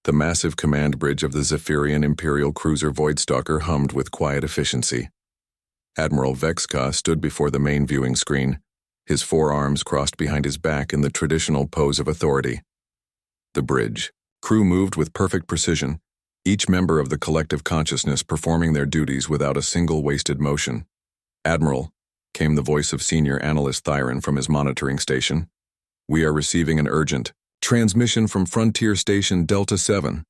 The massive command bridge of the Zephyrian Imperial cruiser Voidstalker hummed with quiet efficiency. Admiral Vexka stood before the main viewing screen, his forearms crossed behind his back in the traditional pose of authority. The bridge. Crew moved with perfect precision, each member of the collective consciousness performing their duties without a single wasted motion. "Admiral," came the voice of Senior Analyst Thyron from his monitoring station. "We are receiving an urgent transmission from Frontier Station Delta 7.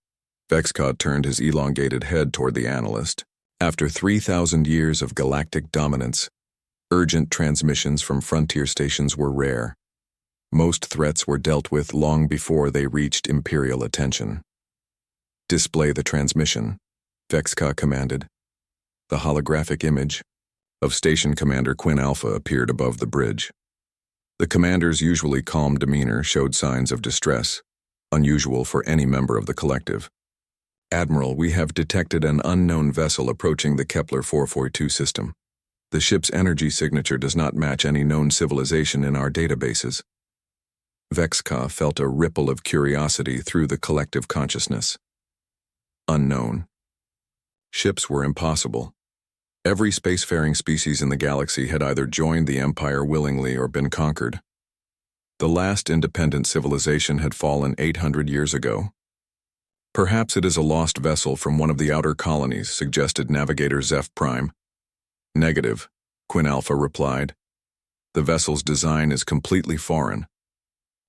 Vexka turned his elongated head toward the analyst. After 3,000 years of galactic dominance, urgent transmissions from frontier stations were rare. Most threats were dealt with long before they reached Imperial attention. "Display the transmission," Vexka commanded. The holographic image of Station Commander Quinn Alpha appeared above the bridge. The commander's usually calm demeanor showed signs of distress, unusual for any member of the collective. "Admiral, we have detected an unknown vessel approaching the Kepler 442 system. The ship's energy signature does not match any known civilization in our databases." Vexka felt a ripple of curiosity through the collective consciousness. Unknown. Ships were impossible. Every spacefaring species in the galaxy had either joined the Empire willingly or been conquered. The last independent civilization had fallen 800 years ago. "Perhaps it is a lost vessel from one of the outer colonies," suggested Navigator Zeph Prime. "Negative," Quinn Alpha replied. "The vessel's design is completely foreign.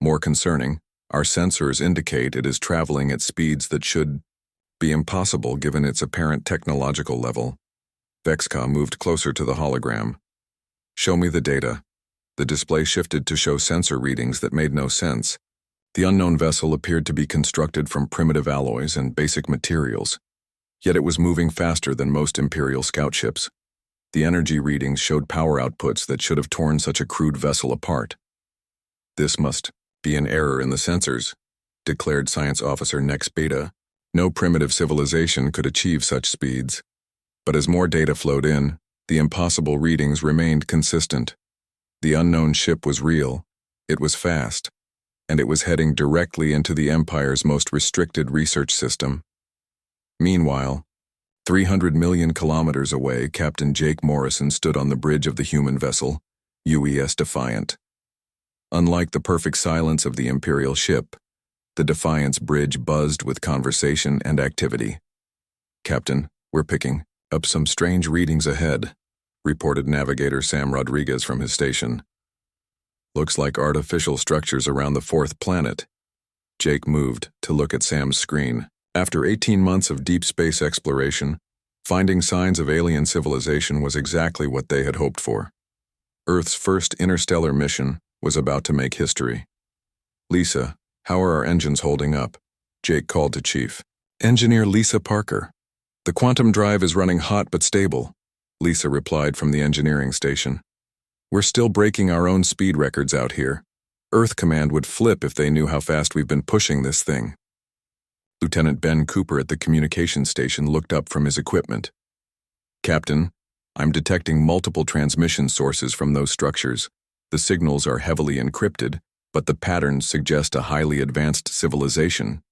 More concerning, our sensors indicate it is traveling at speeds that should be impossible given its apparent technological level." Vexka moved closer to the hologram. "Show me the data." The display shifted to show sensor readings that made no sense. The unknown vessel appeared to be constructed from primitive alloys and basic materials, yet it was moving faster than most Imperial scout ships. The energy readings showed power outputs that should have torn such a crude vessel apart. "This must be an error in the sensors," declared Science Officer Nex Beta. No primitive civilization could achieve such speeds. But as more data flowed in, the impossible readings remained consistent. The unknown ship was real, it was fast, and it was heading directly into the Empire's most restricted research system. Meanwhile, 300 million kilometers away, Captain Jake Morrison stood on the bridge of the human vessel, UES Defiant. Unlike the perfect silence of the Imperial ship, the Defiant's bridge buzzed with conversation and activity. "Captain, we're picking up some strange readings ahead," reported Navigator Sam Rodriguez from his station. "Looks like artificial structures around the fourth planet." Jake moved to look at Sam's screen. After 18 months of deep space exploration, finding signs of alien civilization was exactly what they had hoped for. Earth's first interstellar mission was about to make history. "Lisa, how are our engines holding up?" Jake called to Chief. "Engineer Lisa Parker. The quantum drive is running hot but stable," Lisa replied from the engineering station. "We're still breaking our own speed records out here. Earth Command would flip if they knew how fast we've been pushing this thing." Lieutenant Ben Cooper at the communications station looked up from his equipment. "Captain, I'm detecting multiple transmission sources from those structures. The signals are heavily encrypted, but the patterns suggest a highly advanced civilization."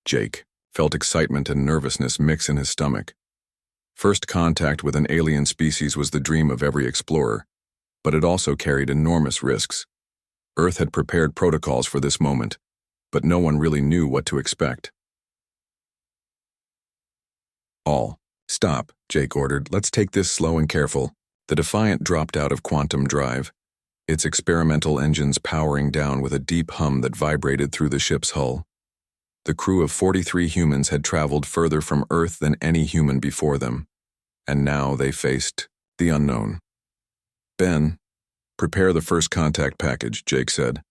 Jake felt excitement and nervousness mix in his stomach. First contact with an alien species was the dream of every explorer, but it also carried enormous risks. Earth had prepared protocols for this moment, but no one really knew what to expect. "All, stop," Jake ordered. "Let's take this slow and careful." The Defiant dropped out of quantum drive, its experimental engines powering down with a deep hum that vibrated through the ship's hull. The crew of 43 humans had traveled further from Earth than any human before them, and now they faced the unknown. "Ben, prepare the first contact package," Jake said.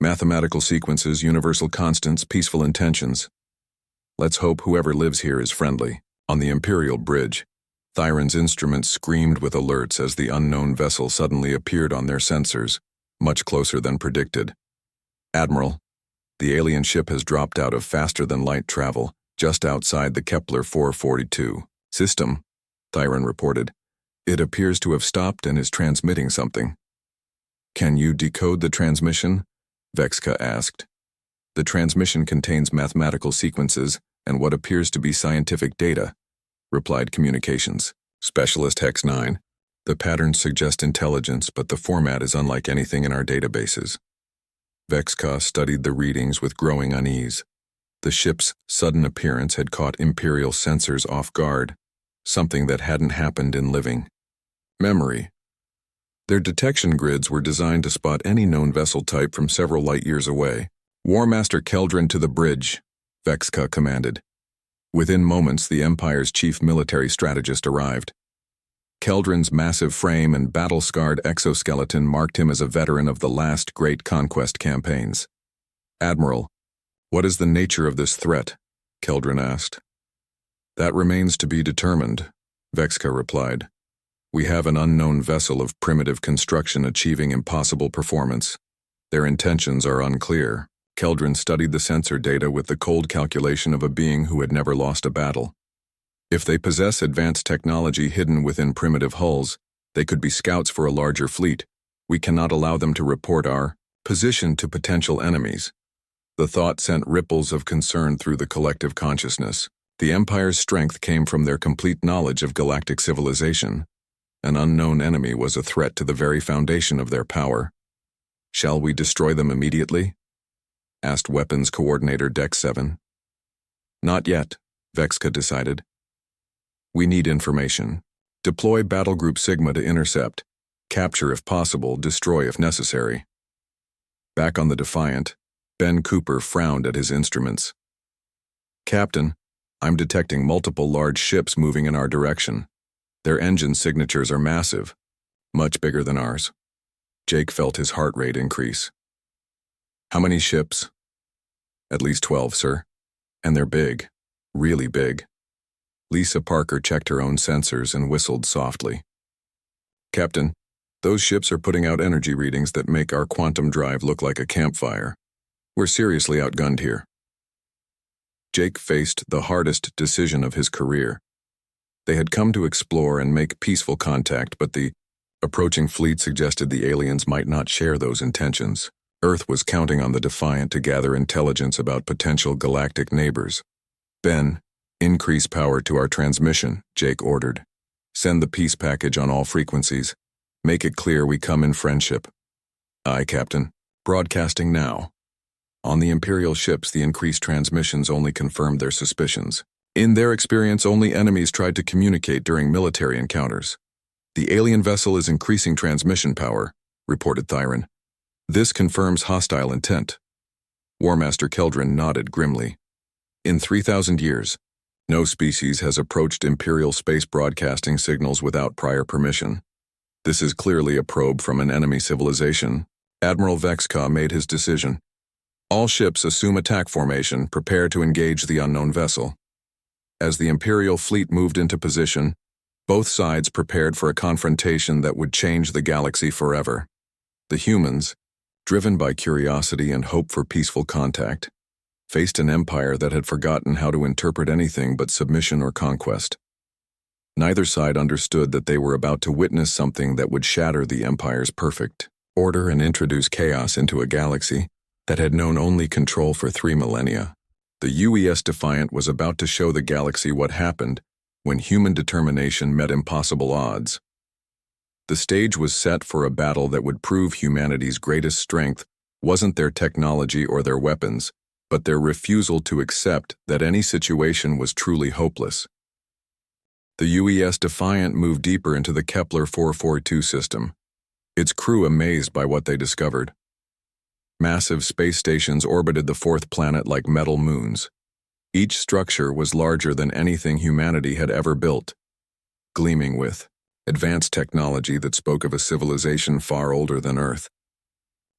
"Mathematical sequences, universal constants, peaceful intentions. Let's hope whoever lives here is friendly." On the Imperial bridge, Thyron's instruments screamed with alerts as the unknown vessel suddenly appeared on their sensors, much closer than predicted. "Admiral, the alien ship has dropped out of faster-than-light travel, just outside the Kepler 442 system," Thyron reported. "It appears to have stopped and is transmitting something." "Can you decode the transmission?" Vexka asked. The transmission contains mathematical sequences and what appears to be scientific data, replied Communications Specialist Hex 9. The patterns suggest intelligence, but the format is unlike anything in our databases. Vexka studied the readings with growing unease. The ship's sudden appearance had caught Imperial sensors off guard, something that hadn't happened in living memory. Their detection grids were designed to spot any known vessel type from several light years away. War Master Keldrin to the bridge, Vexka commanded. Within moments, the Empire's chief military strategist arrived. Keldrin's massive frame and battle-scarred exoskeleton marked him as a veteran of the last great conquest campaigns. Admiral, what is the nature of this threat? Keldrin asked. That remains to be determined, Vexka replied. We have an unknown vessel of primitive construction achieving impossible performance. Their intentions are unclear. Keldrin studied the sensor data with the cold calculation of a being who had never lost a battle. If they possess advanced technology hidden within primitive hulls, they could be scouts for a larger fleet. We cannot allow them to report our position to potential enemies. The thought sent ripples of concern through the collective consciousness. The Empire's strength came from their complete knowledge of galactic civilization. An unknown enemy was a threat to the very foundation of their power. Shall we destroy them immediately? Asked Weapons Coordinator Deck 7. Not yet, Vexka decided. We need information. Deploy Battle Group Sigma to intercept. Capture if possible, destroy if necessary. Back on the Defiant, Ben Cooper frowned at his instruments. Captain, I'm detecting multiple large ships moving in our direction. Their engine signatures are massive, much bigger than ours. Jake felt his heart rate increase. How many ships? At least 12, sir. And they're big, really big. Lisa Parker checked her own sensors and whistled softly. Captain, those ships are putting out energy readings that make our quantum drive look like a campfire. We're seriously outgunned here. Jake faced the hardest decision of his career. They had come to explore and make peaceful contact, but the approaching fleet suggested the aliens might not share those intentions. Earth was counting on the Defiant to gather intelligence about potential galactic neighbors. Ben, increase power to our transmission, Jake ordered. Send the peace package on all frequencies. Make it clear we come in friendship. Aye, Captain. Broadcasting now. On the Imperial ships, the increased transmissions only confirmed their suspicions. In their experience, only enemies tried to communicate during military encounters. The alien vessel is increasing transmission power, reported Thyron. This confirms hostile intent. War Master Keldrin nodded grimly. In 3,000 years, no species has approached Imperial space broadcasting signals without prior permission. This is clearly a probe from an enemy civilization. Admiral Vexka made his decision. All ships assume attack formation, prepare to engage the unknown vessel. As the Imperial fleet moved into position, both sides prepared for a confrontation that would change the galaxy forever. The humans, driven by curiosity and hope for peaceful contact, faced an empire that had forgotten how to interpret anything but submission or conquest. Neither side understood that they were about to witness something that would shatter the empire's perfect order and introduce chaos into a galaxy that had known only control for 3 millennia. The UES Defiant was about to show the galaxy what happened when human determination met impossible odds. The stage was set for a battle that would prove humanity's greatest strength wasn't their technology or their weapons, but their refusal to accept that any situation was truly hopeless. The UES Defiant moved deeper into the Kepler 442 system, its crew amazed by what they discovered. Massive space stations orbited the fourth planet like metal moons. Each structure was larger than anything humanity had ever built, gleaming with advanced technology that spoke of a civilization far older than Earth.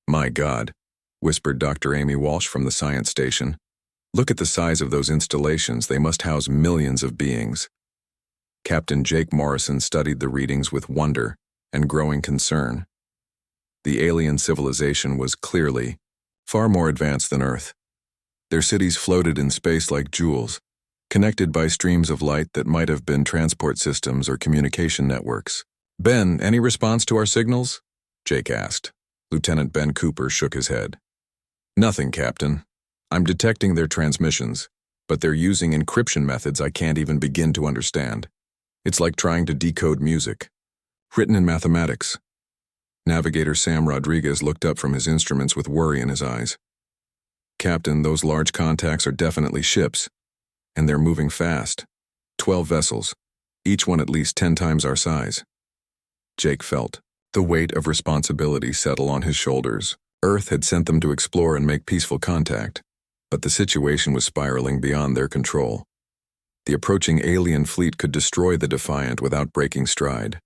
My God, whispered Dr. Amy Walsh from the science station. Look at the size of those installations. They must house millions of beings. Captain Jake Morrison studied the readings with wonder and growing concern. The alien civilization was clearly far more advanced than Earth. Their cities floated in space like jewels, connected by streams of light that might have been transport systems or communication networks. Ben, any response to our signals? Jake asked. Lieutenant Ben Cooper shook his head. Nothing, Captain. I'm detecting their transmissions, but they're using encryption methods I can't even begin to understand. It's like trying to decode music, written in mathematics. Navigator Sam Rodriguez looked up from his instruments with worry in his eyes. Captain, those large contacts are definitely ships, and they're moving fast. 12 vessels, each one at least 10 times our size. Jake felt the weight of responsibility settle on his shoulders. Earth had sent them to explore and make peaceful contact, but the situation was spiraling beyond their control. The approaching alien fleet could destroy the Defiant without breaking stride.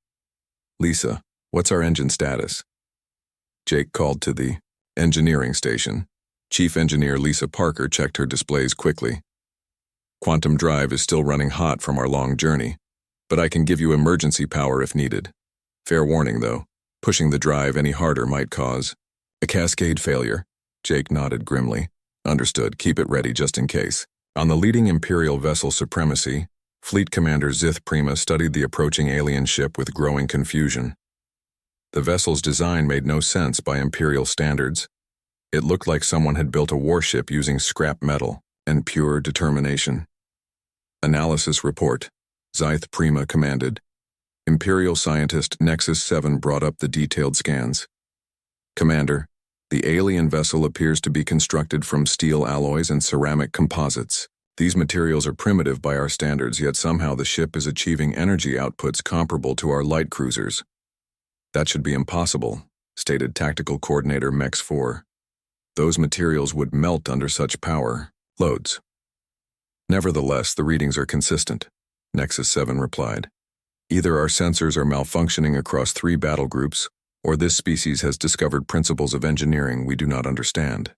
Lisa, what's our engine status? Jake called to the engineering station. Chief Engineer Lisa Parker checked her displays quickly. Quantum drive is still running hot from our long journey, but I can give you emergency power if needed. Fair warning, though, pushing the drive any harder might cause a cascade failure. Jake nodded grimly. Understood, keep it ready just in case. On the leading Imperial vessel Supremacy, Fleet Commander Zith Prima studied the approaching alien ship with growing confusion. The vessel's design made no sense by Imperial standards. It looked like someone had built a warship using scrap metal and pure determination. Analysis report, Zith Prima commanded. Imperial scientist Nexus 7 brought up the detailed scans. Commander, the alien vessel appears to be constructed from steel alloys and ceramic composites. These materials are primitive by our standards, yet somehow the ship is achieving energy outputs comparable to our light cruisers. That should be impossible, stated Tactical Coordinator Mex 4. Those materials would melt under such power loads. Nevertheless, the readings are consistent, Nexus 7 replied. Either our sensors are malfunctioning across 3 battle groups, or this species has discovered principles of engineering we do not understand.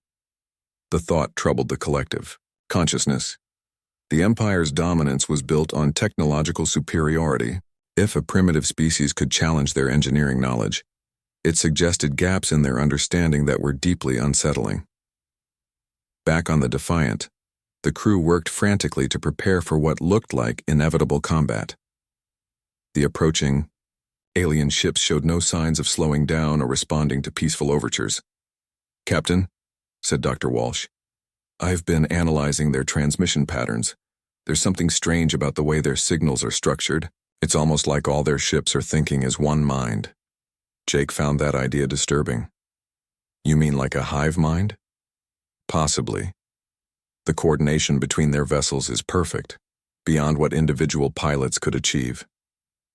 The thought troubled the collective consciousness. The Empire's dominance was built on technological superiority. If a primitive species could challenge their engineering knowledge, it suggested gaps in their understanding that were deeply unsettling. Back on the Defiant, the crew worked frantically to prepare for what looked like inevitable combat. The approaching alien ships showed no signs of slowing down or responding to peaceful overtures. Captain, said Dr. Walsh, I've been analyzing their transmission patterns. There's something strange about the way their signals are structured. It's almost like all their ships are thinking as one mind. Jake found that idea disturbing. You mean like a hive mind? Possibly. The coordination between their vessels is perfect, beyond what individual pilots could achieve.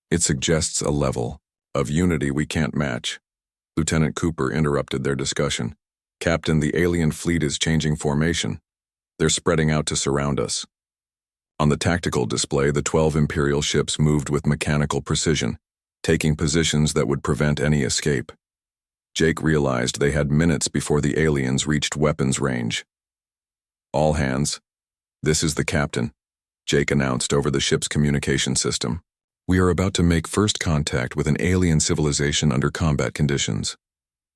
It suggests a level of unity we can't match. Lieutenant Cooper interrupted their discussion. Captain, the alien fleet is changing formation. They're spreading out to surround us. On the tactical display, the 12 Imperial ships moved with mechanical precision, taking positions that would prevent any escape. Jake realized they had minutes before the aliens reached weapons range. All hands. This is the captain, Jake announced over the ship's communication system. We are about to make first contact with an alien civilization under combat conditions.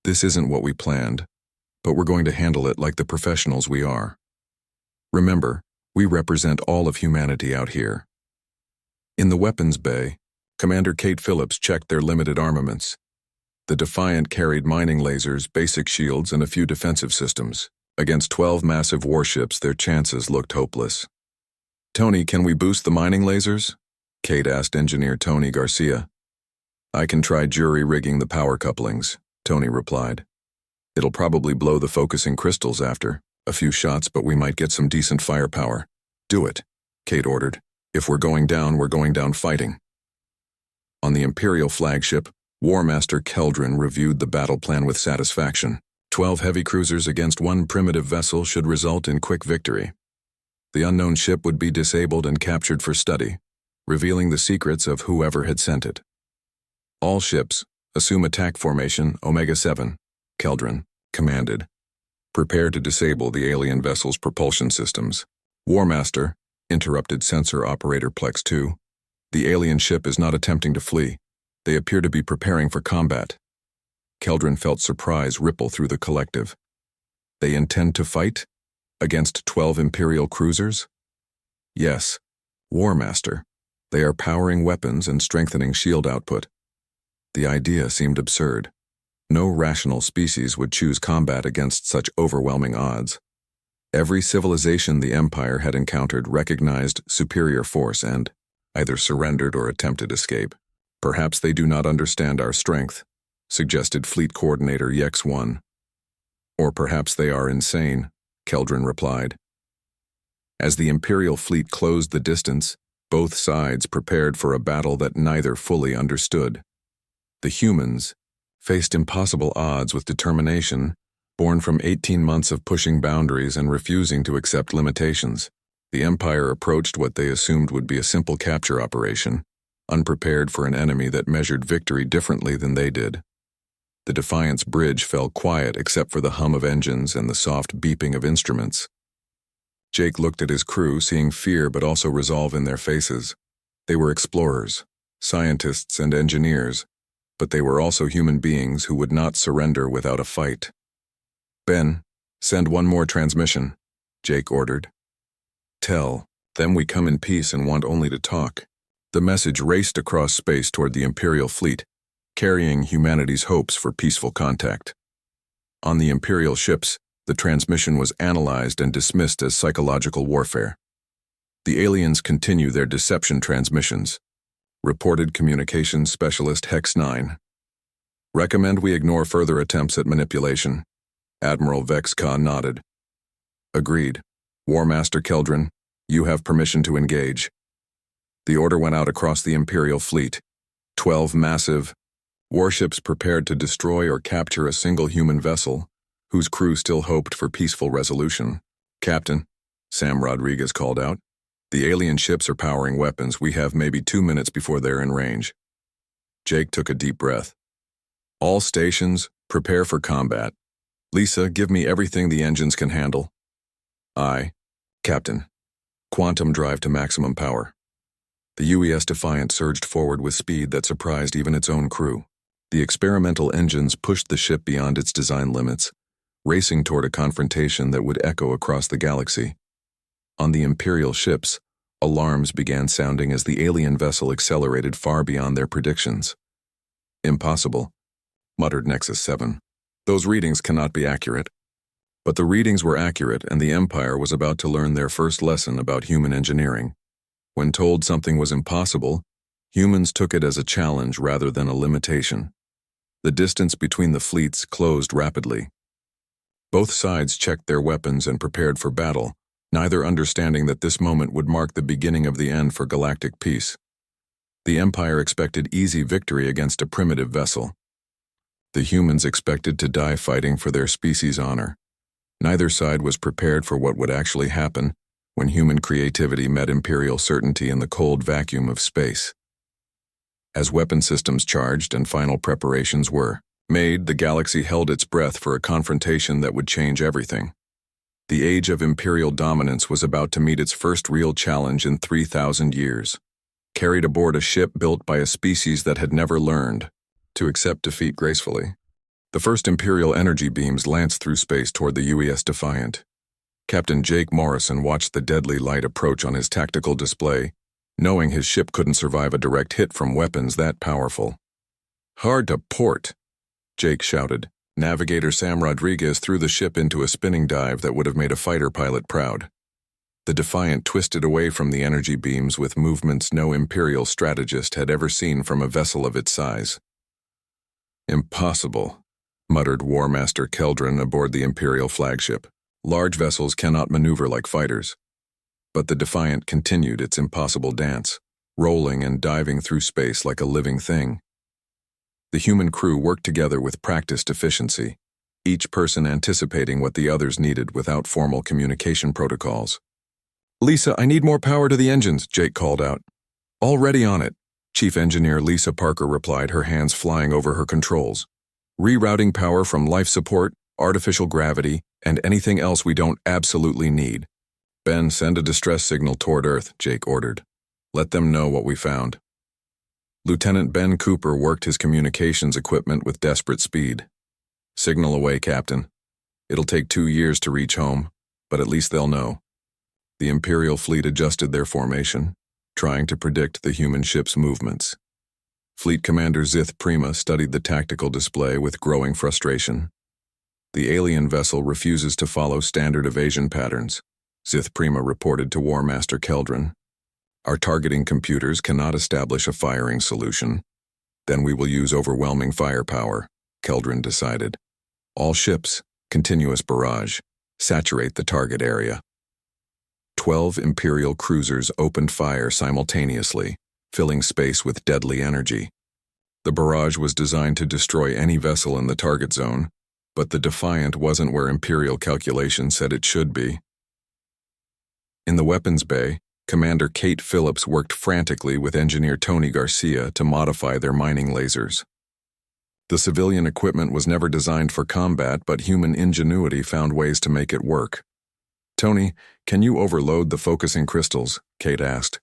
This isn't what we planned, but we're going to handle it like the professionals we are. Remember, we represent all of humanity out here. In the weapons bay, Commander Kate Phillips checked their limited armaments. The Defiant carried mining lasers, basic shields, and a few defensive systems. Against 12 massive warships, their chances looked hopeless. Tony, can we boost the mining lasers? Kate asked Engineer Tony Garcia. I can try jury-rigging the power couplings, Tony replied. It'll probably blow the focusing crystals after a few shots, but we might get some decent firepower. Do it, Kate ordered. If we're going down fighting. On the Imperial flagship, War Master Keldrin reviewed the battle plan with satisfaction. 12 heavy cruisers against 1 primitive vessel should result in quick victory. The unknown ship would be disabled and captured for study, revealing the secrets of whoever had sent it. All ships, assume attack formation Omega-7, Keldrin commanded. Prepare to disable the alien vessel's propulsion systems. War Master, interrupted Sensor Operator Plex 2. The alien ship is not attempting to flee. They appear to be preparing for combat. Keldrin felt surprise ripple through the collective. They intend to fight? Against 12 Imperial cruisers? Yes, War Master. They are powering weapons and strengthening shield output. The idea seemed absurd. No rational species would choose combat against such overwhelming odds. Every civilization the Empire had encountered recognized superior force and either surrendered or attempted escape. Perhaps they do not understand our strength, suggested Fleet Coordinator Yex-1. Or perhaps they are insane, Keldrin replied. As the Imperial fleet closed the distance, both sides prepared for a battle that neither fully understood. The humans faced impossible odds with determination, born from 18 months of pushing boundaries and refusing to accept limitations. The Empire approached what they assumed would be a simple capture operation, unprepared for an enemy that measured victory differently than they did. The Defiant's bridge fell quiet except for the hum of engines and the soft beeping of instruments. Jake looked at his crew, seeing fear but also resolve in their faces. They were explorers, scientists, and engineers, but they were also human beings who would not surrender without a fight. Ben, send one more transmission, Jake ordered. Tell them we come in peace and want only to talk. The message raced across space toward the Imperial fleet, carrying humanity's hopes for peaceful contact. On the Imperial ships, the transmission was analyzed and dismissed as psychological warfare. The aliens continue their deception transmissions. Reported Communications Specialist Hex 9. Recommend we ignore further attempts at manipulation. Admiral Vex-Ka nodded. Agreed. War Master Keldrin, you have permission to engage. The order went out across the Imperial fleet. 12 massive warships prepared to destroy or capture a single human vessel, whose crew still hoped for peaceful resolution. Captain, Sam Rodriguez called out, the alien ships are powering weapons. We have maybe 2 minutes before they're in range. Jake took a deep breath. All stations, prepare for combat. Lisa, give me everything the engines can handle. Aye, Captain. Quantum drive to maximum power. The UES Defiant surged forward with speed that surprised even its own crew. The experimental engines pushed the ship beyond its design limits, racing toward a confrontation that would echo across the galaxy. On the Imperial ships, alarms began sounding as the alien vessel accelerated far beyond their predictions. Impossible, muttered Nexus 7. Those readings cannot be accurate. But the readings were accurate, and the Empire was about to learn their first lesson about human engineering. When told something was impossible, humans took it as a challenge rather than a limitation. The distance between the fleets closed rapidly. Both sides checked their weapons and prepared for battle, neither understanding that this moment would mark the beginning of the end for galactic peace. The Empire expected easy victory against a primitive vessel. The humans expected to die fighting for their species' honor. Neither side was prepared for what would actually happen when human creativity met Imperial certainty in the cold vacuum of space. As weapon systems charged and final preparations were made, the galaxy held its breath for a confrontation that would change everything. The age of Imperial dominance was about to meet its first real challenge in 3,000 years. Carried aboard a ship built by a species that had never learned to accept defeat gracefully. The first Imperial energy beams lanced through space toward the UES Defiant. Captain Jake Morrison watched the deadly light approach on his tactical display, knowing his ship couldn't survive a direct hit from weapons that powerful. Hard to port, Jake shouted. Navigator Sam Rodriguez threw the ship into a spinning dive that would have made a fighter pilot proud. The Defiant twisted away from the energy beams with movements no Imperial strategist had ever seen from a vessel of its size. Impossible, muttered War Master Keldrin aboard the Imperial flagship. Large vessels cannot maneuver like fighters. But the Defiant continued its impossible dance, rolling and diving through space like a living thing. The human crew worked together with practiced efficiency, each person anticipating what the others needed without formal communication protocols. Lisa, I need more power to the engines, Jake called out. Already on it, Chief Engineer Lisa Parker replied, her hands flying over her controls. Rerouting power from life support, artificial gravity, and anything else we don't absolutely need. Ben, send a distress signal toward Earth, Jake ordered. Let them know what we found. Lieutenant Ben Cooper worked his communications equipment with desperate speed. Signal away, Captain. It'll take 2 years to reach home, but at least they'll know. The Imperial fleet adjusted their formation, trying to predict the human ship's movements. Fleet Commander Zith Prima studied the tactical display with growing frustration. The alien vessel refuses to follow standard evasion patterns, Zith Prima reported to War Master Keldrin. Our targeting computers cannot establish a firing solution. Then we will use overwhelming firepower, Keldrin decided. All ships, continuous barrage, saturate the target area. 12 Imperial cruisers opened fire simultaneously, filling space with deadly energy. The barrage was designed to destroy any vessel in the target zone, but the Defiant wasn't where Imperial calculation said it should be. In the weapons bay, Commander Kate Phillips worked frantically with Engineer Tony Garcia to modify their mining lasers. The civilian equipment was never designed for combat, but human ingenuity found ways to make it work. Tony, can you overload the focusing crystals? Kate asked.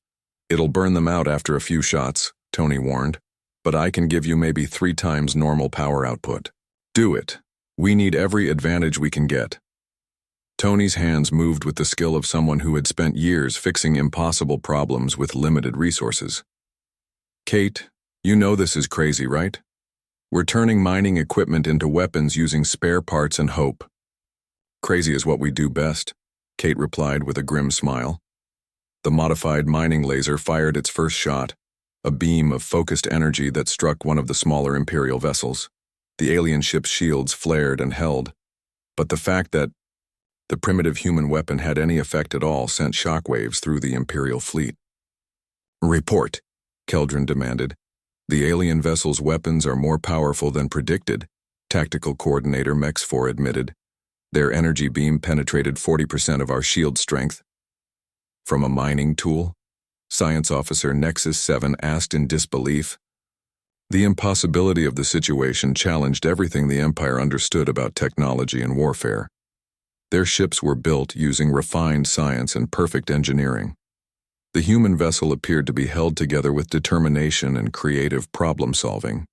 It'll burn them out after a few shots, Tony warned, but I can give you maybe 3 times normal power output. Do it. We need every advantage we can get. Tony's hands moved with the skill of someone who had spent years fixing impossible problems with limited resources. Kate, you know this is crazy, right? We're turning mining equipment into weapons using spare parts and hope. Crazy is what we do best, Kate replied with a grim smile. The modified mining laser fired its first shot, a beam of focused energy that struck one of the smaller Imperial vessels. The alien ship's shields flared and held, but the fact that the primitive human weapon had any effect at all sent shockwaves through the Imperial fleet. Report, Keldrin demanded. The alien vessel's weapons are more powerful than predicted, Tactical Coordinator Mex4 admitted. Their energy beam penetrated 40% of our shield strength. From a mining tool? Science Officer Nexus 7 asked in disbelief. The impossibility of the situation challenged everything the Empire understood about technology and warfare. Their ships were built using refined science and perfect engineering. The human vessel appeared to be held together with determination and creative problem-solving.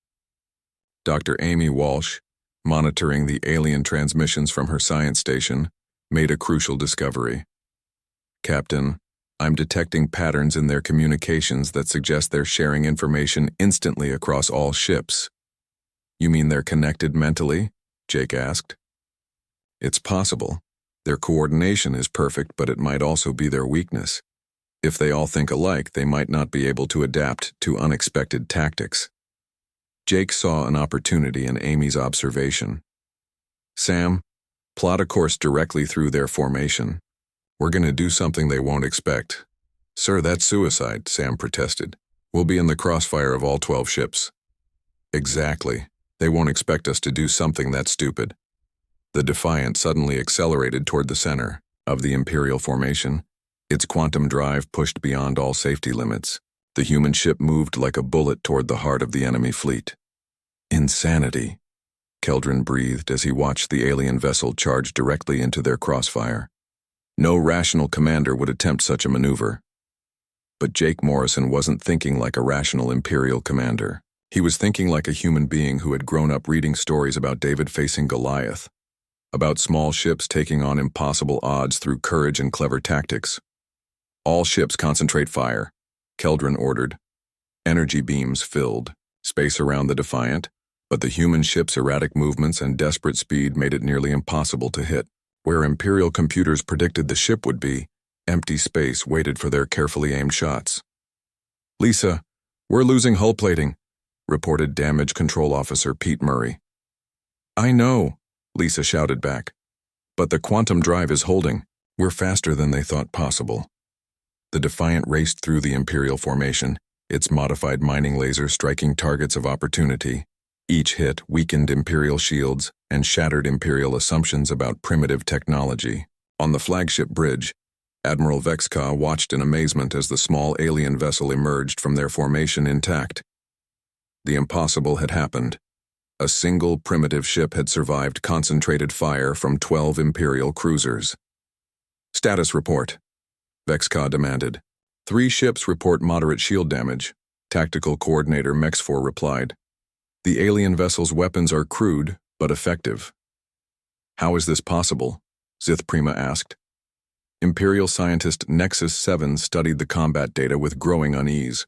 Dr. Amy Walsh, monitoring the alien transmissions from her science station, made a crucial discovery. Captain, I'm detecting patterns in their communications that suggest they're sharing information instantly across all ships. You mean they're connected mentally? Jake asked. It's possible. Their coordination is perfect, but it might also be their weakness. If they all think alike, they might not be able to adapt to unexpected tactics. Jake saw an opportunity in Amy's observation. Sam, plot a course directly through their formation. We're going to do something they won't expect. Sir, that's suicide, Sam protested. We'll be in the crossfire of all 12 ships. Exactly. They won't expect us to do something that stupid. The Defiant suddenly accelerated toward the center of the Imperial formation. Its quantum drive pushed beyond all safety limits. The human ship moved like a bullet toward the heart of the enemy fleet. Insanity, Keldrin breathed as he watched the alien vessel charge directly into their crossfire. No rational commander would attempt such a maneuver. But Jake Morrison wasn't thinking like a rational Imperial commander. He was thinking like a human being who had grown up reading stories about David facing Goliath, about small ships taking on impossible odds through courage and clever tactics. All ships concentrate fire, Keldrin ordered. Energy beams filled space around the Defiant, but the human ship's erratic movements and desperate speed made it nearly impossible to hit. Where Imperial computers predicted the ship would be, empty space waited for their carefully aimed shots. Lisa, we're losing hull plating, reported Damage Control Officer Pete Murray. I know, Lisa shouted back. But the quantum drive is holding. We're faster than they thought possible. The Defiant raced through the Imperial formation, its modified mining laser striking targets of opportunity. Each hit weakened Imperial shields and shattered Imperial assumptions about primitive technology. On the flagship bridge, Admiral Vexka watched in amazement as the small alien vessel emerged from their formation intact. The impossible had happened. A single primitive ship had survived concentrated fire from 12 Imperial cruisers. Status report, Vexka demanded. 3 ships report moderate shield damage, Tactical Coordinator Mex4 replied. The alien vessel's weapons are crude, but effective. How is this possible? Zith Prima asked. Imperial scientist Nexus 7 studied the combat data with growing unease.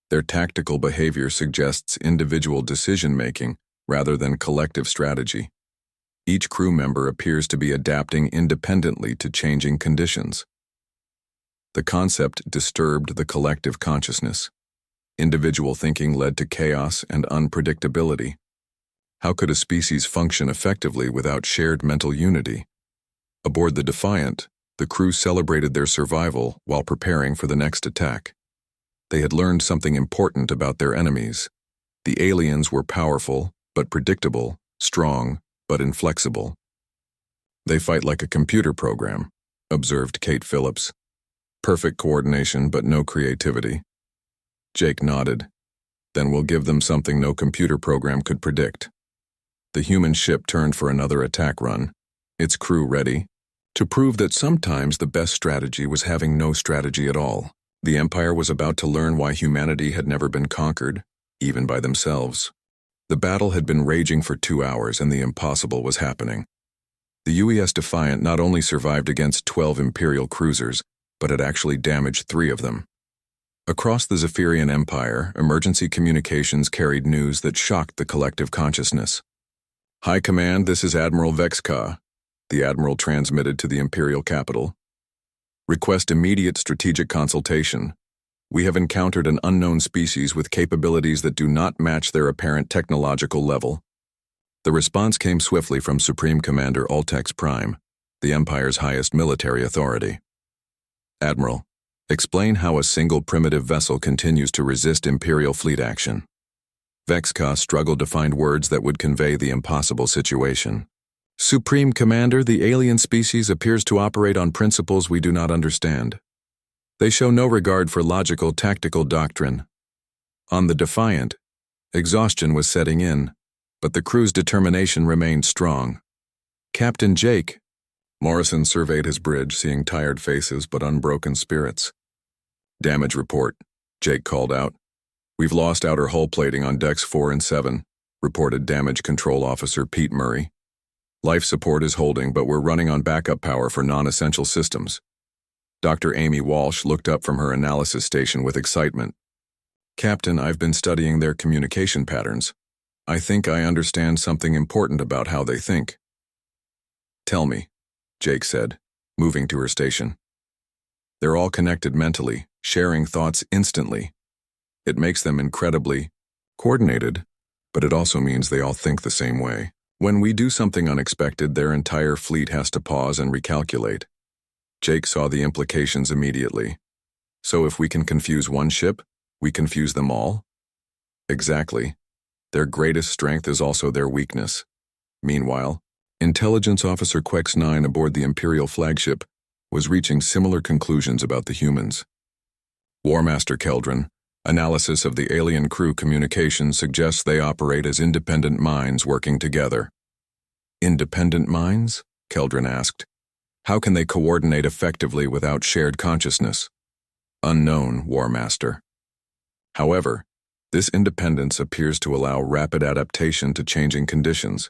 Their tactical behavior suggests individual decision-making rather than collective strategy. Each crew member appears to be adapting independently to changing conditions. The concept disturbed the collective consciousness. Individual thinking led to chaos and unpredictability. How could a species function effectively without shared mental unity? Aboard the Defiant, the crew celebrated their survival while preparing for the next attack. They had learned something important about their enemies. The aliens were powerful, but predictable, strong, but inflexible. "They fight like a computer program," observed Kate Phillips. "Perfect coordination, but no creativity." Jake nodded. "Then we'll give them something no computer program could predict." The human ship turned for another attack run, its crew ready, to prove that sometimes the best strategy was having no strategy at all. The Empire was about to learn why humanity had never been conquered, even by themselves. The battle had been raging for 2 hours and the impossible was happening. The UES Defiant not only survived against 12 Imperial cruisers, but had actually damaged 3 of them. Across the Zephyrian Empire, emergency communications carried news that shocked the collective consciousness. "High Command, this is Admiral Vexka," the Admiral transmitted to the Imperial capital. "Request immediate strategic consultation. We have encountered an unknown species with capabilities that do not match their apparent technological level." The response came swiftly from Supreme Commander Altex Prime, the Empire's highest military authority. "Admiral, explain how a single primitive vessel continues to resist Imperial fleet action." Vexka struggled to find words that would convey the impossible situation. "Supreme Commander, the alien species appears to operate on principles we do not understand. They show no regard for logical tactical doctrine. On the Defiant, exhaustion was setting in, but the crew's determination remained strong. Captain Jake." Morrison surveyed his bridge, seeing tired faces but unbroken spirits. "Damage report," Jake called out. "We've lost outer hull plating on decks 4 and 7, reported Damage Control Officer Pete Murray. "Life support is holding, but we're running on backup power for non-essential systems." Dr. Amy Walsh looked up from her analysis station with excitement. "Captain, I've been studying their communication patterns. I think I understand something important about how they think." "Tell me," Jake said, moving to her station. "They're all connected mentally, sharing thoughts instantly. It makes them incredibly coordinated, but it also means they all think the same way. When we do something unexpected, their entire fleet has to pause and recalculate." Jake saw the implications immediately. "So if we can confuse one ship, we confuse them all?" "Exactly. Their greatest strength is also their weakness." Meanwhile, Intelligence Officer Quex 9 aboard the Imperial flagship was reaching similar conclusions about the humans. "Warmaster Keldron, analysis of the alien crew communication suggests they operate as independent minds working together." "Independent minds?" Keldron asked. "How can they coordinate effectively without shared consciousness?" "Unknown, Warmaster. However, this independence appears to allow rapid adaptation to changing conditions.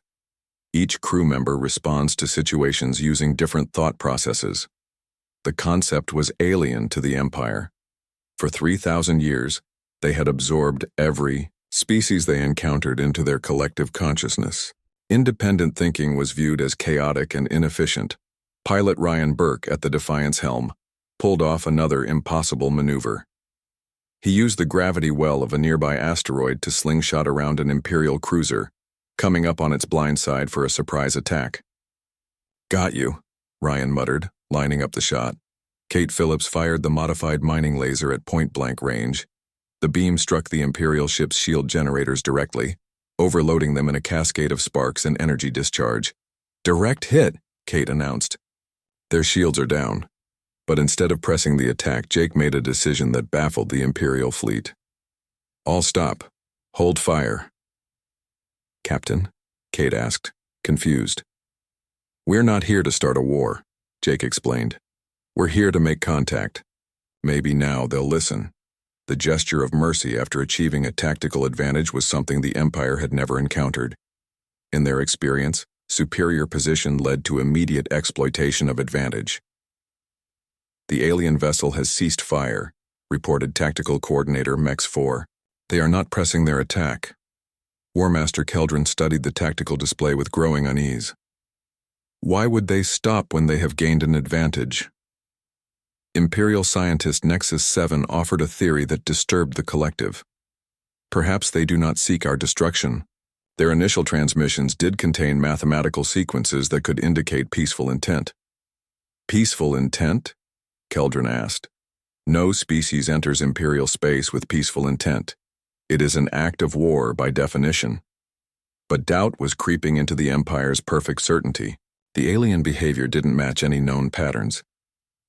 Each crew member responds to situations using different thought processes. The concept was alien to the Empire. For 3,000 years, they had absorbed every species they encountered into their collective consciousness. Independent thinking was viewed as chaotic and inefficient. Pilot Ryan Burke at the Defiant's helm pulled off another impossible maneuver. He used the gravity well of a nearby asteroid to slingshot around an Imperial cruiser, coming up on its blind side for a surprise attack. "Got you," Ryan muttered, lining up the shot. Kate Phillips fired the modified mining laser at point-blank range. The beam struck the Imperial ship's shield generators directly, overloading them in a cascade of sparks and energy discharge. "Direct hit," Kate announced. "Their shields are down." But instead of pressing the attack, Jake made a decision that baffled the Imperial fleet. "All stop. Hold fire." "Captain?" Kate asked, confused. "We're not here to start a war," Jake explained. "We're here to make contact. Maybe now they'll listen." The gesture of mercy after achieving a tactical advantage was something the Empire had never encountered. In their experience, superior position led to immediate exploitation of advantage. "The alien vessel has ceased fire," reported Tactical Coordinator Mex 4. "They are not pressing their attack." Warmaster Keldron studied the tactical display with growing unease. Why would they stop when they have gained an advantage? Imperial scientist Nexus 7 offered a theory that disturbed the collective. Perhaps they do not seek our destruction. Their initial transmissions did contain mathematical sequences that could indicate peaceful intent. Peaceful intent? Keldron asked. No species enters Imperial space with peaceful intent. It is an act of war by definition. But doubt was creeping into the Empire's perfect certainty. The alien behavior didn't match any known patterns.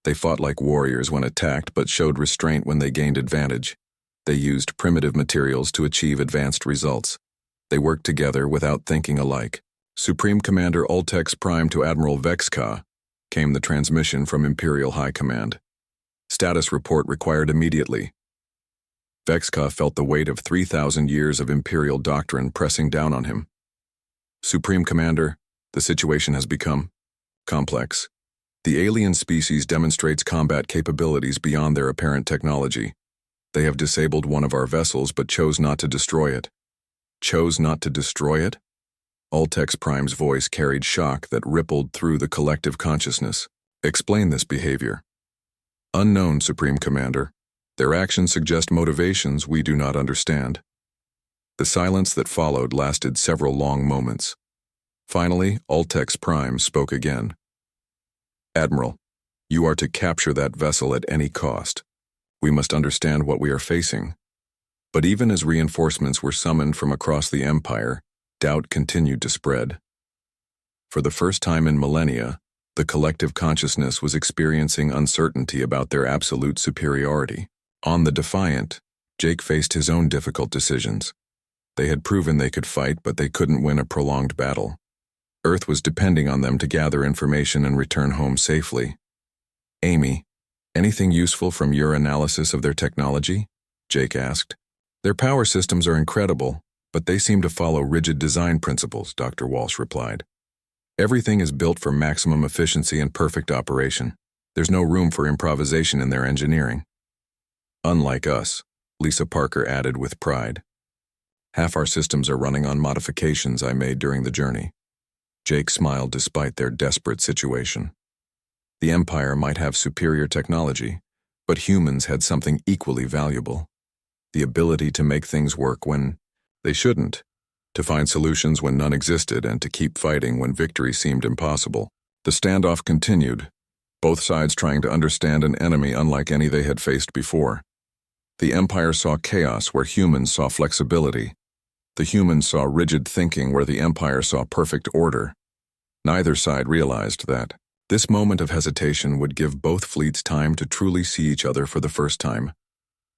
They fought like warriors when attacked but showed restraint when they gained advantage. They used primitive materials to achieve advanced results. They worked together without thinking alike. Supreme Commander Ultex Prime to Admiral Vexka, came the transmission from Imperial High Command. Status report required immediately. Vexka felt the weight of 3,000 years of Imperial doctrine pressing down on him. Supreme Commander, the situation has become complex. The alien species demonstrates combat capabilities beyond their apparent technology. They have disabled one of our vessels but chose not to destroy it. Chose not to destroy it? Ultex Prime's voice carried shock that rippled through the collective consciousness. Explain this behavior. Unknown, Supreme Commander. Their actions suggest motivations we do not understand. The silence that followed lasted several long moments. Finally, Ultex Prime spoke again. Admiral, you are to capture that vessel at any cost. We must understand what we are facing. But even as reinforcements were summoned from across the Empire, doubt continued to spread. For the first time in millennia, the collective consciousness was experiencing uncertainty about their absolute superiority. On the Defiant, Jake faced his own difficult decisions. They had proven they could fight, but they couldn't win a prolonged battle. Earth was depending on them to gather information and return home safely. Amy, anything useful from your analysis of their technology? Jake asked. Their power systems are incredible, but they seem to follow rigid design principles, Dr. Walsh replied. Everything is built for maximum efficiency and perfect operation. There's no room for improvisation in their engineering. Unlike us, Lisa Parker added with pride. Half our systems are running on modifications I made during the journey. Jake smiled despite their desperate situation. The Empire might have superior technology, but humans had something equally valuable. The ability to make things work when they shouldn't, to find solutions when none existed, and to keep fighting when victory seemed impossible. The standoff continued, both sides trying to understand an enemy unlike any they had faced before. The Empire saw chaos where humans saw flexibility. The humans saw rigid thinking where the Empire saw perfect order. Neither side realized that this moment of hesitation would give both fleets time to truly see each other for the first time,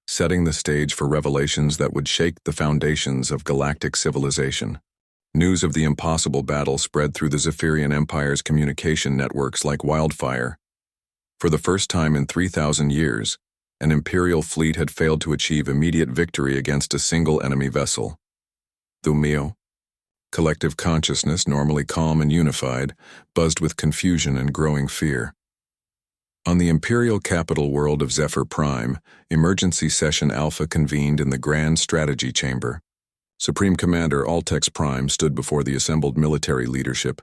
setting the stage for revelations that would shake the foundations of galactic civilization. News of the impossible battle spread through the Zephyrian Empire's communication networks like wildfire. For the first time in 3,000 years, an Imperial fleet had failed to achieve immediate victory against a single enemy vessel. Thumio. Collective consciousness, normally calm and unified, buzzed with confusion and growing fear. On the Imperial capital world of Zephyr Prime, Emergency Session Alpha convened in the Grand Strategy Chamber. Supreme Commander Ultex Prime stood before the assembled military leadership,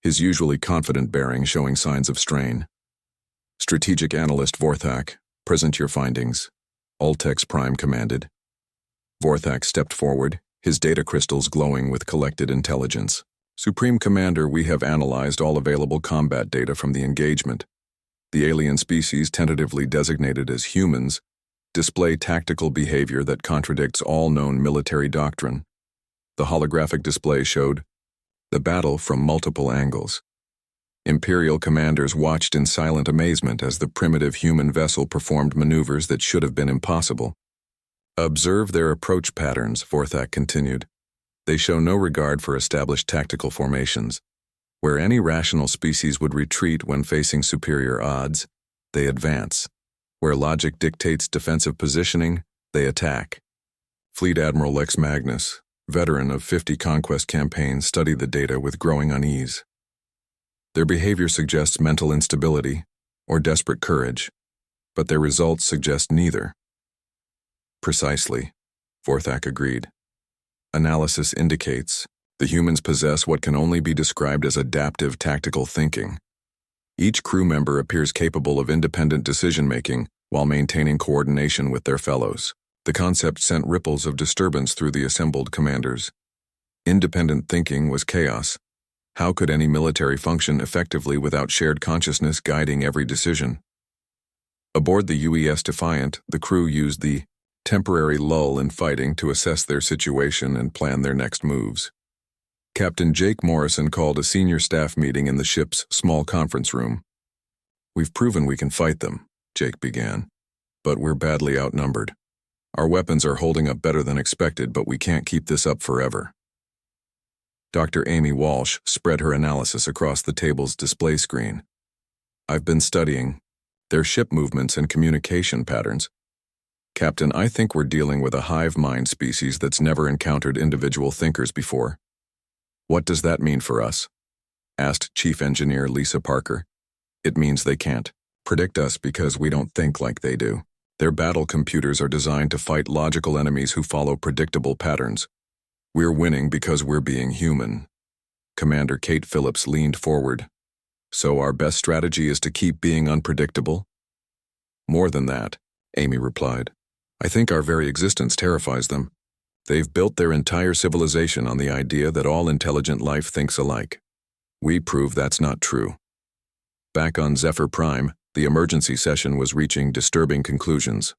his usually confident bearing showing signs of strain. Strategic Analyst Vorthak, present your findings, Ultex Prime commanded. Vorthak stepped forward, his data crystals glowing with collected intelligence. Supreme Commander, we have analyzed all available combat data from the engagement. The alien species, tentatively designated as humans, display tactical behavior that contradicts all known military doctrine. The holographic display showed the battle from multiple angles. Imperial commanders watched in silent amazement as the primitive human vessel performed maneuvers that should have been impossible. Observe their approach patterns, Vorthak continued. They show no regard for established tactical formations. Where any rational species would retreat when facing superior odds, they advance. Where logic dictates defensive positioning, they attack. Fleet Admiral Lex Magnus, veteran of 50 conquest campaigns, studied the data with growing unease. Their behavior suggests mental instability or desperate courage, but their results suggest neither. Precisely, Vorthak agreed. Analysis indicates The humans possess what can only be described as adaptive tactical thinking. Each crew member appears capable of independent decision-making while maintaining coordination with their fellows. The concept sent ripples of disturbance through the assembled commanders. Independent thinking was chaos. How could any military function effectively without shared consciousness guiding every decision? Aboard the UES Defiant, the crew used the temporary lull in fighting to assess their situation and plan their next moves. Captain Jake Morrison called a senior staff meeting in the ship's small conference room. "We've proven we can fight them," Jake began, "but we're badly outnumbered. Our weapons are holding up better than expected, but we can't keep this up forever." Dr. Amy Walsh spread her analysis across the table's display screen. "I've been studying their ship movements and communication patterns. Captain, I think we're dealing with a hive mind species that's never encountered individual thinkers before." "What does that mean for us?" asked Chief Engineer Lisa Parker. "It means they can't predict us because we don't think like they do. Their battle computers are designed to fight logical enemies who follow predictable patterns. We're winning because we're being human." Commander Kate Phillips leaned forward. "So our best strategy is to keep being unpredictable?" "More than that," Amy replied. "I think our very existence terrifies them. They've built their entire civilization on the idea that all intelligent life thinks alike. We prove that's not true." Back on Zephyr Prime, the emergency session was reaching disturbing conclusions.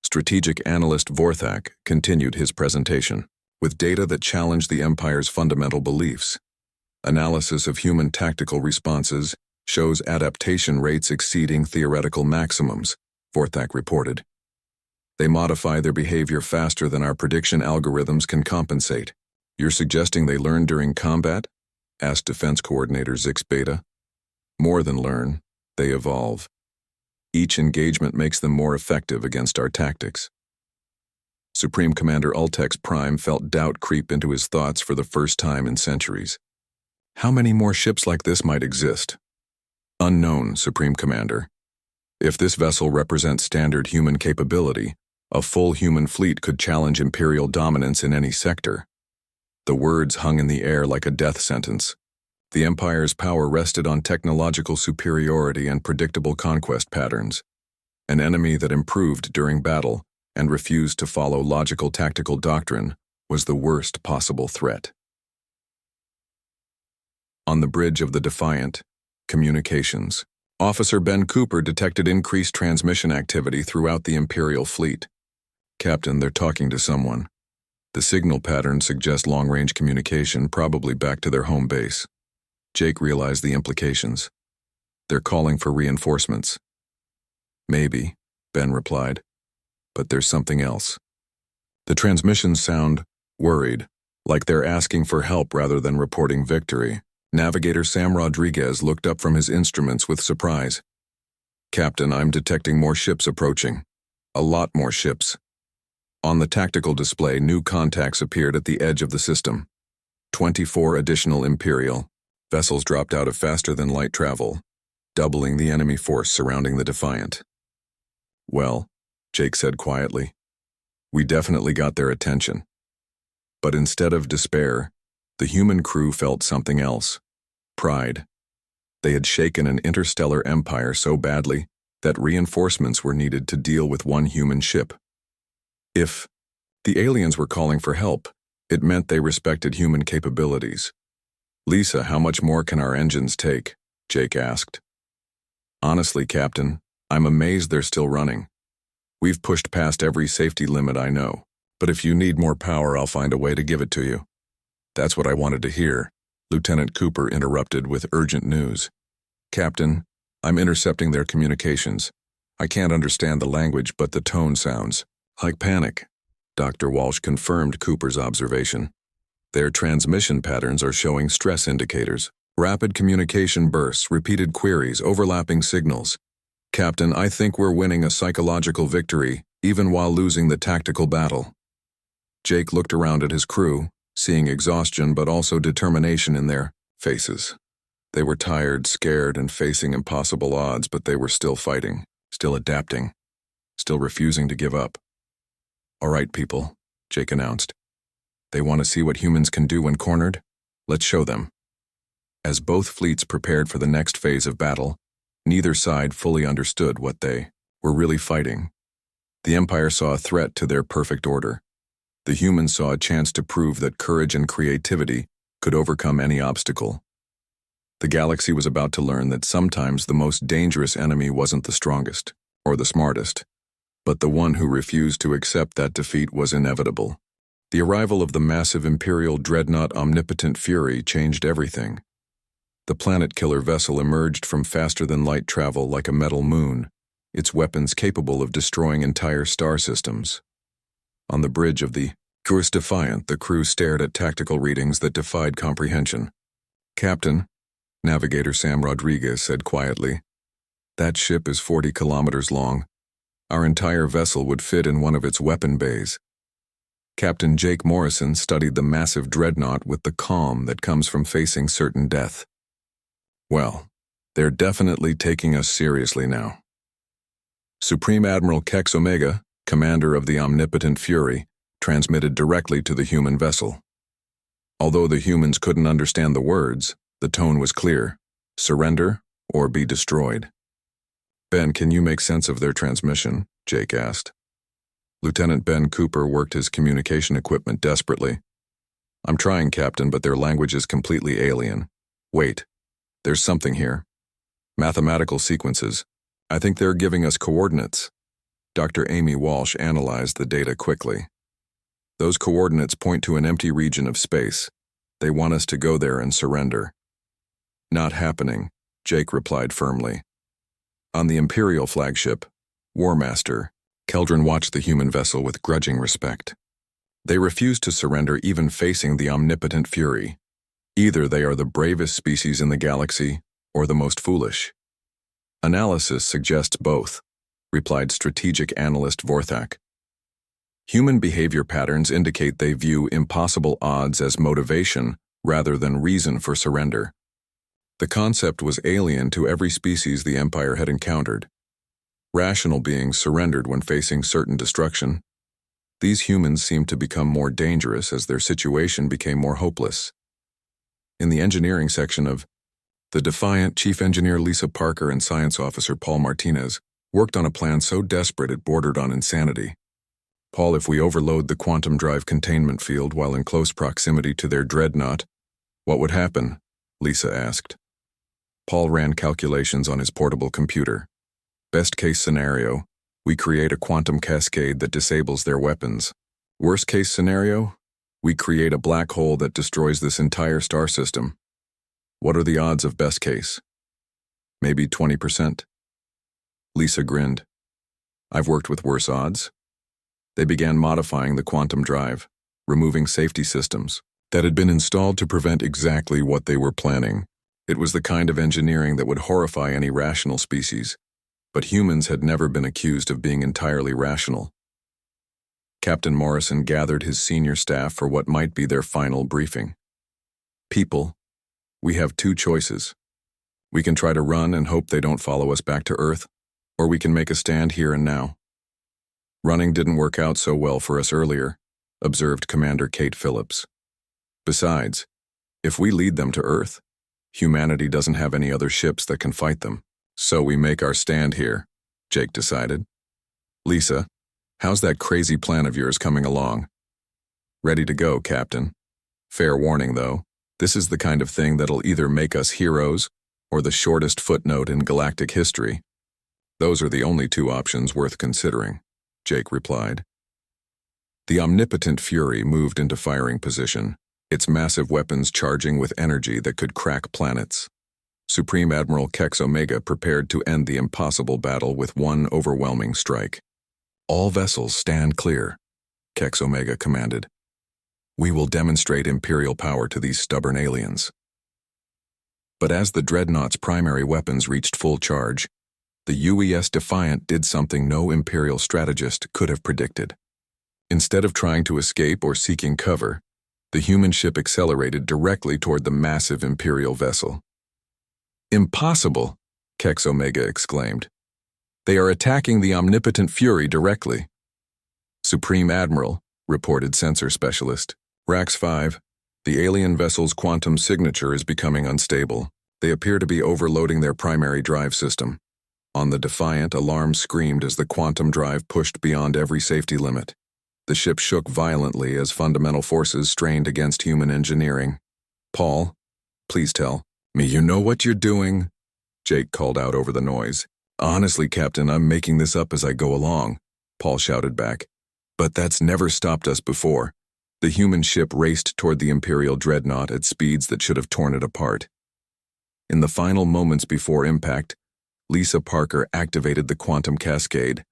Strategic analyst Vorthak continued his presentation, with data that challenged the Empire's fundamental beliefs. Analysis of human tactical responses shows adaptation rates exceeding theoretical maximums, Vorthak reported. "They modify their behavior faster than our prediction algorithms can compensate." "You're suggesting they learn during combat?" asked Defense Coordinator Zix Beta. "More than learn, they evolve. Each engagement makes them more effective against our tactics." Supreme Commander Ultex Prime felt doubt creep into his thoughts for the first time in centuries. How many more ships like this might exist? "Unknown, Supreme Commander. If this vessel represents standard human capability, a full human fleet could challenge Imperial dominance in any sector." The words hung in the air like a death sentence. The Empire's power rested on technological superiority and predictable conquest patterns. An enemy that improved during battle and refused to follow logical tactical doctrine was the worst possible threat. On the bridge of the Defiant, communications. Officer Ben Cooper detected increased transmission activity throughout the Imperial fleet. "Captain, they're talking to someone. The signal patterns suggest long-range communication, probably back to their home base." Jake realized the implications. "They're calling for reinforcements." "Maybe," Ben replied. "But there's something else." The transmissions sound worried, like they're asking for help rather than reporting victory. Navigator Sam Rodriguez looked up from his instruments with surprise. "Captain, I'm detecting more ships approaching. A lot more ships." On the tactical display, new contacts appeared at the edge of the system. 24 additional Imperial vessels dropped out of faster-than-light travel, doubling the enemy force surrounding the Defiant. "Well," Jake said quietly, "we definitely got their attention." But instead of despair, the human crew felt something else: pride. They had shaken an interstellar empire so badly that reinforcements were needed to deal with one human ship. If the aliens were calling for help, it meant they respected human capabilities. "Lisa, how much more can our engines take?" Jake asked. "Honestly, Captain, I'm amazed they're still running. We've pushed past every safety limit I know, but if you need more power, I'll find a way to give it to you." "That's what I wanted to hear," Lieutenant Cooper interrupted with urgent news. "Captain, I'm intercepting their communications. I can't understand the language, but the tone sounds like panic." Dr. Walsh confirmed Cooper's observation. "Their transmission patterns are showing stress indicators. Rapid communication bursts, repeated queries, overlapping signals. Captain, I think we're winning a psychological victory, even while losing the tactical battle." Jake looked around at his crew, seeing exhaustion but also determination in their faces. They were tired, scared, and facing impossible odds, but they were still fighting, still adapting, still refusing to give up. "All right, people," Jake announced. "They want to see what humans can do when cornered? Let's show them. As both fleets prepared for the next phase of battle, neither side fully understood what they were really fighting. The Empire saw a threat to their perfect order. The humans saw a chance to prove that courage and creativity could overcome any obstacle. The galaxy was about to learn that sometimes the most dangerous enemy wasn't the strongest or the smartest, but the one who refused to accept that defeat was inevitable. The arrival of the massive Imperial dreadnought Omnipotent Fury changed everything. The planet-killer vessel emerged from faster-than-light travel like a metal moon, its weapons capable of destroying entire star systems. On the bridge of the Course Defiant, the crew stared at tactical readings that defied comprehension. "Captain," Navigator Sam Rodriguez said quietly, "that ship is 40 kilometers long. Our entire vessel would fit in one of its weapon bays." Captain Jake Morrison studied the massive dreadnought with the calm that comes from facing certain death. "Well, they're definitely taking us seriously now." Supreme Admiral Kex Omega, commander of the Omnipotent Fury, transmitted directly to the human vessel. Although the humans couldn't understand the words, the tone was clear: surrender or be destroyed. "Ben, can you make sense of their transmission?" Jake asked. Lieutenant Ben Cooper worked his communication equipment desperately. "I'm trying, Captain, but their language is completely alien. Wait, there's something here. Mathematical sequences. I think they're giving us coordinates." Dr. Amy Walsh analyzed the data quickly. "Those coordinates point to an empty region of space. They want us to go there and surrender." "Not happening," Jake replied firmly. On the Imperial flagship, War Master, Keldron watched the human vessel with grudging respect. They refused to surrender even facing the Omnipotent Fury. Either they are the bravest species in the galaxy, or the most foolish. "Analysis suggests both," replied strategic analyst Vorthak. "Human behavior patterns indicate they view impossible odds as motivation rather than reason for surrender." The concept was alien to every species the Empire had encountered. Rational beings surrendered when facing certain destruction. These humans seemed to become more dangerous as their situation became more hopeless. In the engineering section of The Defiant, Chief Engineer Lisa Parker and Science Officer Paul Martinez worked on a plan so desperate it bordered on insanity. "Paul, if we overload the quantum drive containment field while in close proximity to their dreadnought, what would happen?" Lisa asked. Paul ran calculations on his portable computer. "Best case scenario, we create a quantum cascade that disables their weapons. Worst case scenario, we create a black hole that destroys this entire star system. What are the odds of best case?" "Maybe 20%. Lisa grinned. "I've worked with worse odds." They began modifying the quantum drive, removing safety systems that had been installed to prevent exactly what they were planning. It was the kind of engineering that would horrify any rational species, but humans had never been accused of being entirely rational. Captain Morrison gathered his senior staff for what might be their final briefing. "People, we have two choices. We can try to run and hope they don't follow us back to Earth, or we can make a stand here and now. Running didn't work out so well for us earlier," observed Commander Kate Phillips. "Besides, if we lead them to Earth, humanity doesn't have any other ships that can fight them. So we make our stand here," Jake decided. "Lisa, how's that crazy plan of yours coming along?" "Ready to go, Captain. Fair warning, though, this is the kind of thing that'll either make us heroes or the shortest footnote in galactic history. Those are the only two options worth considering," Jake replied. The Omnipotent Fury moved into firing position, its massive weapons charging with energy that could crack planets. Supreme Admiral Kex Omega prepared to end the impossible battle with one overwhelming strike. "All vessels stand clear," Kex Omega commanded. "We will demonstrate Imperial power to these stubborn aliens." But as the Dreadnought's primary weapons reached full charge, the UES Defiant did something no Imperial strategist could have predicted. Instead of trying to escape or seeking cover, the human ship accelerated directly toward the massive Imperial vessel. "Impossible!" Kex Omega exclaimed. "They are attacking the Omnipotent Fury directly." "Supreme Admiral," reported Sensor Specialist Rax 5, The alien vessel's quantum signature is becoming unstable. They appear to be overloading their primary drive system. On the Defiant, alarms screamed as the quantum drive pushed beyond every safety limit. The ship shook violently as fundamental forces strained against human engineering. "Paul, please tell me you know what you're doing," Jake called out over the noise. "Honestly, Captain, I'm making this up as I go along," Paul shouted back. "But that's never stopped us before." The human ship raced toward the Imperial dreadnought at speeds that should have torn it apart. In the final moments before impact, Lisa Parker activated the quantum cascade.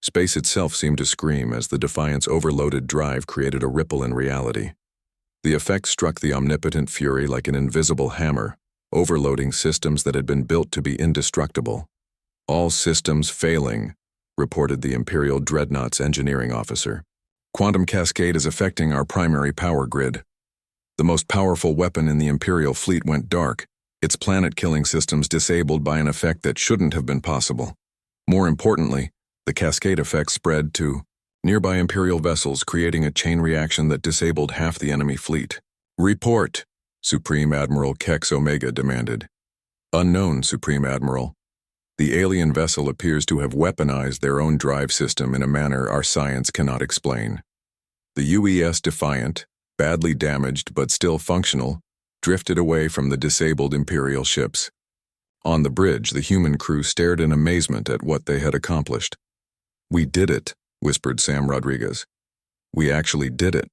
Space itself seemed to scream as the Defiant's overloaded drive created a ripple in reality. The effect struck the omnipotent Fury like an invisible hammer, overloading systems that had been built to be indestructible. "All systems failing," reported the Imperial dreadnought's engineering officer. "Quantum cascade is affecting our primary power grid. The most powerful weapon in the Imperial fleet went dark, its planet-killing systems disabled by an effect that shouldn't have been possible. More importantly, the cascade effect spread to nearby Imperial vessels, creating a chain reaction that disabled half the enemy fleet." "Report," Supreme Admiral Kex Omega demanded. "Unknown, Supreme Admiral. The alien vessel appears to have weaponized their own drive system in a manner our science cannot explain. The UES Defiant, badly damaged but still functional, drifted away from the disabled Imperial ships. On the bridge, the human crew stared in amazement at what they had accomplished. "We did it," whispered Sam Rodriguez. "We actually did it."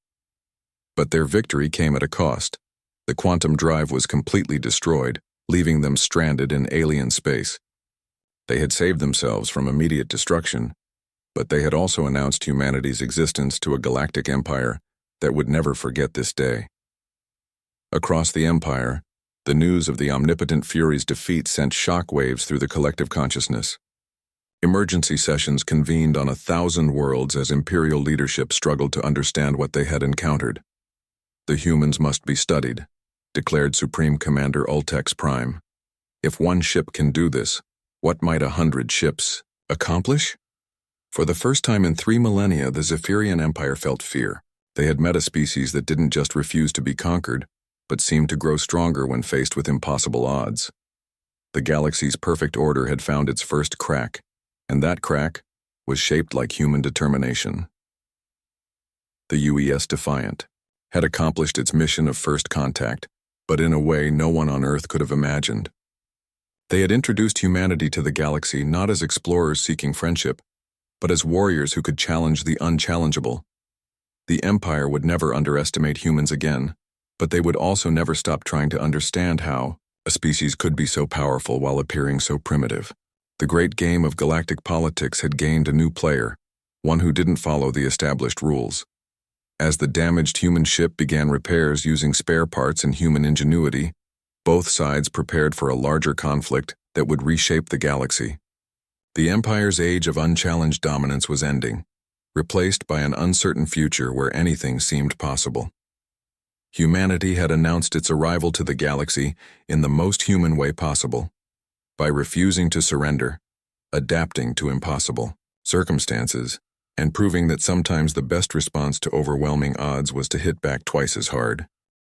But their victory came at a cost. The quantum drive was completely destroyed, leaving them stranded in alien space. They had saved themselves from immediate destruction, but they had also announced humanity's existence to a galactic empire that would never forget this day. Across the Empire, the news of the omnipotent Fury's defeat sent shockwaves through the collective consciousness. Emergency sessions convened on 1,000 worlds as Imperial leadership struggled to understand what they had encountered. "The humans must be studied," declared Supreme Commander Ultex Prime. "If one ship can do this, what might 100 ships accomplish?" For the first time in 3 millennia, the Zephyrian Empire felt fear. They had met a species that didn't just refuse to be conquered, but seemed to grow stronger when faced with impossible odds. The galaxy's perfect order had found its first crack, and that crack was shaped like human determination. The UES Defiant had accomplished its mission of first contact, but in a way no one on Earth could have imagined. They had introduced humanity to the galaxy not as explorers seeking friendship, but as warriors who could challenge the unchallengeable. The Empire would never underestimate humans again, but they would also never stop trying to understand how a species could be so powerful while appearing so primitive. The great game of galactic politics had gained a new player, one who didn't follow the established rules. As the damaged human ship began repairs using spare parts and human ingenuity, both sides prepared for a larger conflict that would reshape the galaxy. The Empire's age of unchallenged dominance was ending, replaced by an uncertain future where anything seemed possible. Humanity had announced its arrival to the galaxy in the most human way possible, by refusing to surrender, adapting to impossible circumstances, and proving that sometimes the best response to overwhelming odds was to hit back twice as hard.